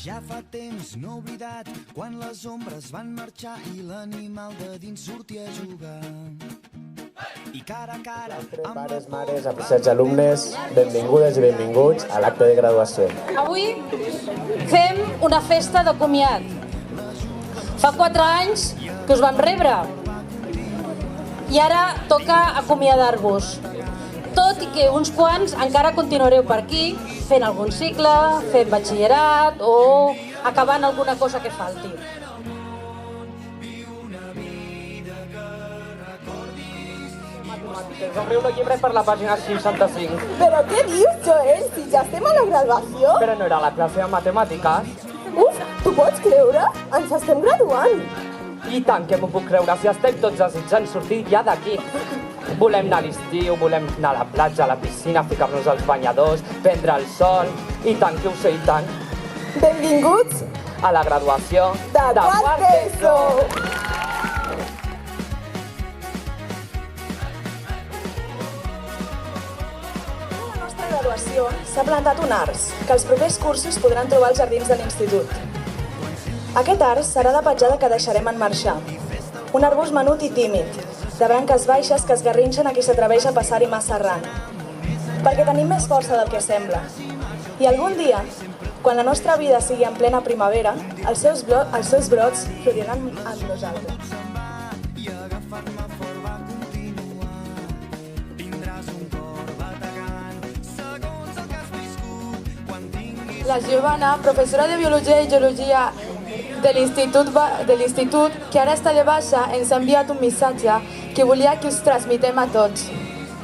Ja fa temps no oblidat quan les ombres van marxar i l'animal de dins sortia a jugar. I cara a cara amb Pares, mares, apreciats alumnes, benvingudes i benvinguts a l'acte de graduació. Avui fem una festa de comiat. Fa 4 anys que us vam rebre i ara toca acomiadar-vos. Tot i que uns quants encara continuareu per aquí fent algun cicle, fent batxillerat o acabant alguna cosa que falti. Matemàtiques. Obriu el llibre per la pàgina 65. Però què dius, Joel? Si ja estem a la graduació? Però no era la classe de matemàtiques? Uf, tu pots creure? Ens estem graduant. I tant que m'ho puc creure, si estem tots desitjant sortir ja d'aquí. Volem anar a l'estiu, volem anar a la platja, a la piscina, ficar-nos als banyadors, prendre el sol, i tant que ho sé, i tant. Benvinguts A la graduació de quart d'ESO. A la nostra graduació s'ha plantat un arç, que els propers cursos podran trobar als jardins de l'institut. Aquest arç serà de petjada que deixarem en marxar. Un arbust menut i tímid, de branques baixes que esgarrinxen a qui s'atreveix a passar-hi massa arran. Perquè tenim més força del que sembla. I algun dia, quan la nostra vida sigui en plena primavera, els seus brots floriran amb nosaltres. La Giovanna, professora de Biologia i Geologia de l'institut, que ara està de baixa, ens ha enviat un missatge que volia que us transmitem a tots.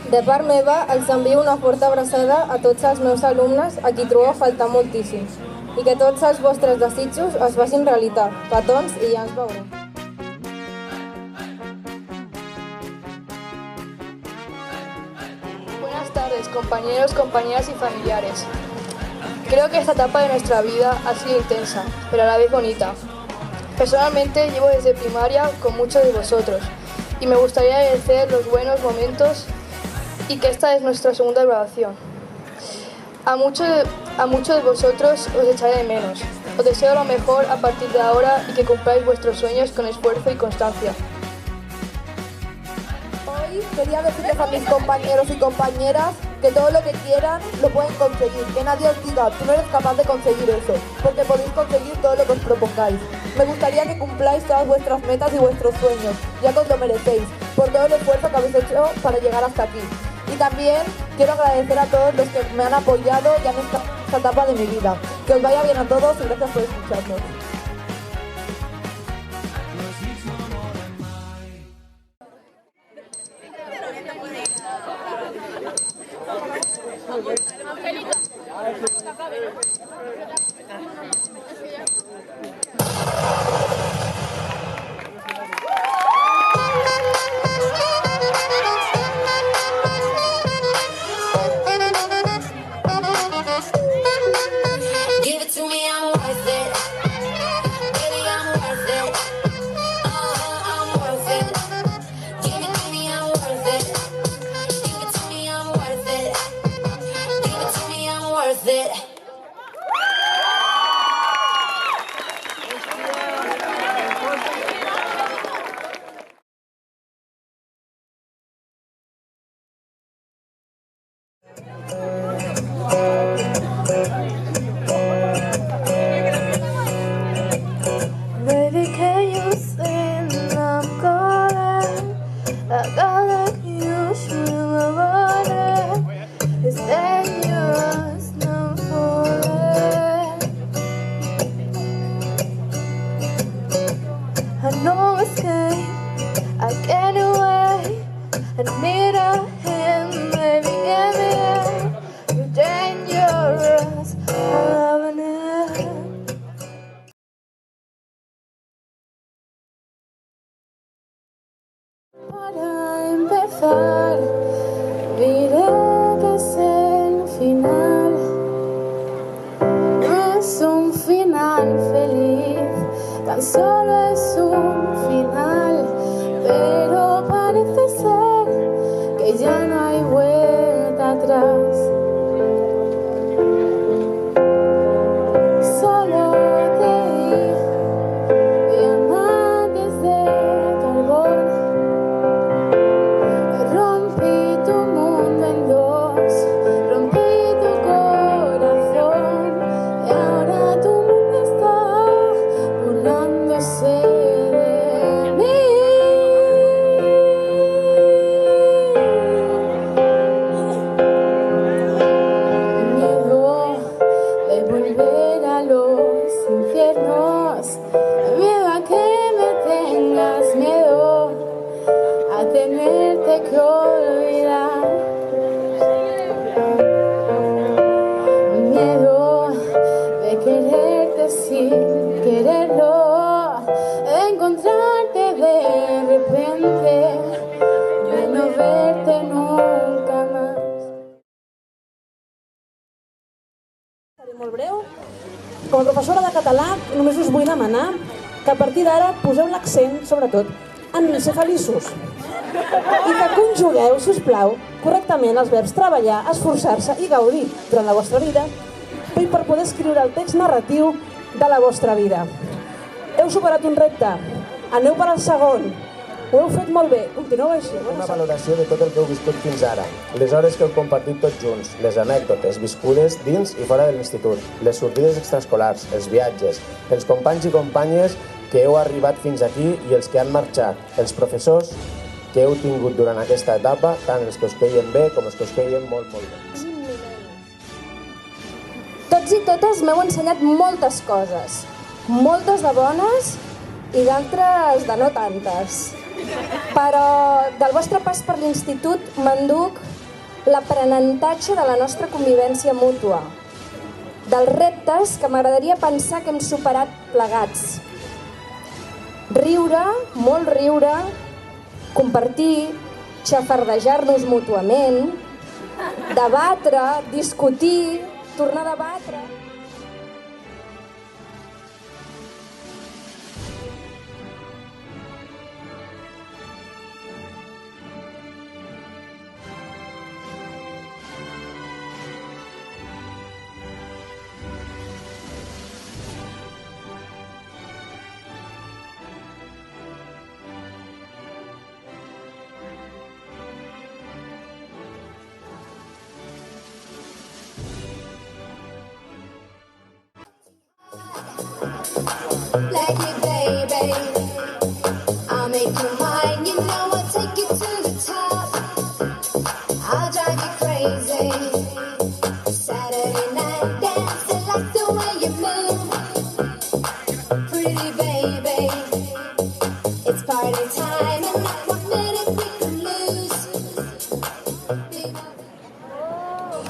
De part meva, els envio una forta abraçada a tots els meus alumnes a qui trobo a faltar moltíssim. I que tots els vostres desitjos es facin realitat. Petons i ja ens veurem. Buenas tardes, compañeros, compañeras y familiares. Creo que esta etapa de nuestra vida ha sido intensa, pero a la vez bonita. Personalmente llevo desde primaria con muchos de vosotros y me gustaría agradecer los buenos momentos y que esta es nuestra segunda graduación. A muchos de vosotros os echaré de menos. Os deseo lo mejor a partir de ahora y que cumpláis vuestros sueños con esfuerzo y constancia. Hoy quería decirles a mis compañeros y compañeras que todo lo que quieran lo pueden conseguir. Que nadie os diga, tú no eres capaz de conseguir eso, porque podéis conseguir todo lo que os propongáis. Me gustaría que cumpláis todas vuestras metas y vuestros sueños, ya que os lo merecéis, por todo el esfuerzo que habéis hecho para llegar hasta aquí. Y también quiero agradecer a todos los que me han apoyado ya en esta etapa de mi vida. Que os vaya bien a todos y gracias por escucharnos. Give it to me, I'm worth it. Baby, I'm worth it. I'm worth it. Give it to me, I'm worth it. Give it to me, I'm worth it. Give it to me, I'm worth it. Baby, can you sing? I'm calling. I got like you should have it. It's dangerous, no falling. I know escape, I get away. I need a hand, baby, give me a. You're dangerous, I'm loving it. Para empezar, diré que es el final. No es un final feliz, tan solo es un final. Pero parece ser que ya no hay vuelta atrás. Solo tenerte que olvidar. Miedo de quererte sin quererlo, de encontrarte de repente, de no verte nunca más. Seré molt breu. Com a professora de català, només us vull demanar que a partir d'ara poseu l'accent, sobretot, en ser feliços. I que conjugueu, si us plau, correctament els verbs treballar, esforçar-se i gaudir durant la vostra vida per poder escriure el text narratiu de la vostra vida. Heu superat un repte, aneu per al segon, ho heu fet molt bé, continueu així. Una valoració de tot el que heu viscut fins ara, les hores que heu compartit tots junts, les anècdotes viscudes dins i fora de l'institut, les sortides extraescolars, els viatges, els companys i companyes que heu arribat fins aquí i els que han marxat, els professors que heu tingut durant aquesta etapa, tant els que us queien bé com els que us queien molt, molt bé. Tots i totes m'heu ensenyat moltes coses, moltes de bones i d'altres de no tantes. Però del vostre pas per l'institut m'enduc l'aprenentatge de la nostra convivència mútua, dels reptes que m'agradaria pensar que hem superat plegats. Riure, molt riure, compartir, xafardejar-nos mútuament, debatre, discutir, tornar a debatre. Like it, baby. I'll make you mine. You know I'll take you to the top. I'll drive you crazy. Saturday night dancing, like the way you move. Pretty baby, it's party time and not 1 minute we can lose.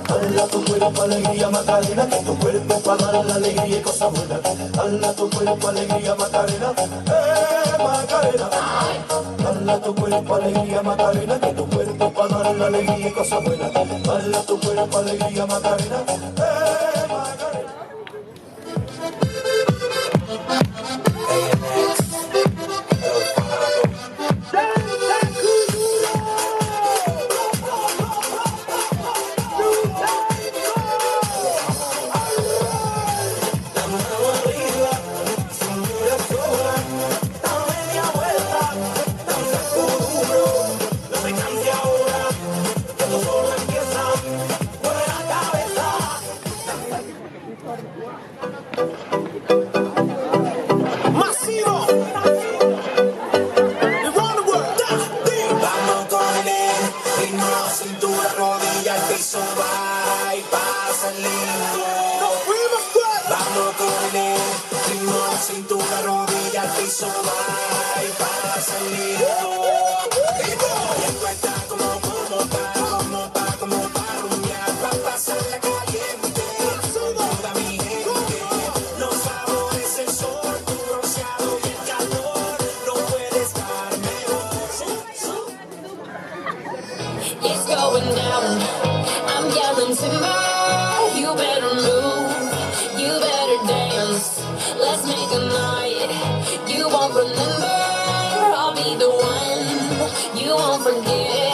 Hala tu cuerpo, alegría, Macarena, que tu cuerpo para dar la alegría y cosas buenas. Hala tu cuerpo, alegría, Macarena, Macarena. Hala tu cuerpo, alegría, Macarena, que tu cuerpo para dar la alegría y cosas buenas. Hala tu cuerpo, alegría, Macarena, Macarena. It's going down. I'm yelling timber. You better move. You better dance. Let's make a night you won't remember. I'll be the one you won't forget.